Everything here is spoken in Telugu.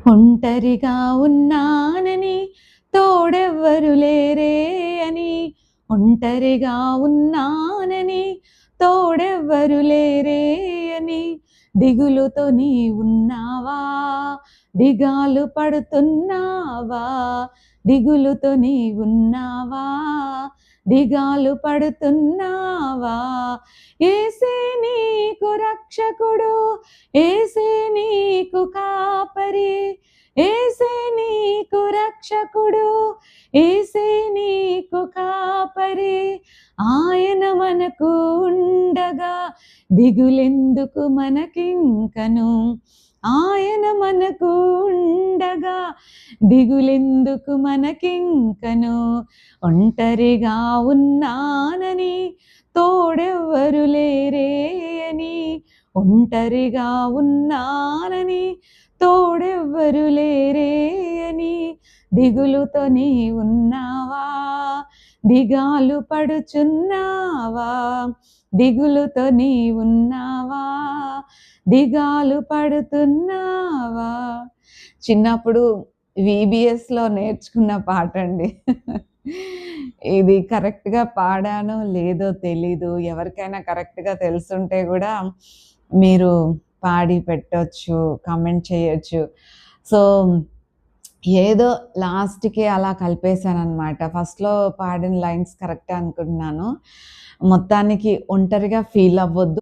ఒంటరిగా ఉన్నానని తోడెవ్వరు లేరే అని, ఒంటరిగా ఉన్నానని తోడెవ్వరు లేరే అని, దిగులుతో నీ ఉన్నావా, దిగాలు పడుతున్నావా, దిగులుతో నీ ఉన్నావా, దిగాలు పడుతున్నావా. యేసే నీకు రక్షకుడు, యేసే నీకు కాపరి, యేసే నీకు రక్షకుడు, యేసే నీకు కాపరి. ఆయన మనకు ఉండగా దిగులెందుకు మనకింకను, ఆయన మనకు ఉండగా దిగులెందుకు మనకింకను. ఒంటరిగా ఉన్నానని తోడెవ్వరు లేరే అని, ఒంటరిగా ఉన్నానని తోడెవ్వరు లేరే అని, దిగులుతో నీ ఉన్నావా, దిగాలు పడుచున్నావా, దిగులుతో నీ ఉన్నావా, దిగాలు పడుతున్నావా. చిన్నప్పుడు VBSలో నేర్చుకున్న పాట అండి. ఇది కరెక్ట్‌గా పాడానో లేదో తెలీదు. ఎవరికైనా కరెక్ట్‌గా తెలుసుంటే గూడా మీరు పాడి పెట్టొచ్చు, కామెంట్ చేయొచ్చు. సో, ఏదో లాస్ట్‌కి అలా కలిపేశాననమాట. ఫస్ట్‌లో పాడిన లైన్స్ కరెక్టే అనుకుంటున్నాను. మొత్తానికి ఒంటరిగా ఫీల్ అవ్వొద్దు.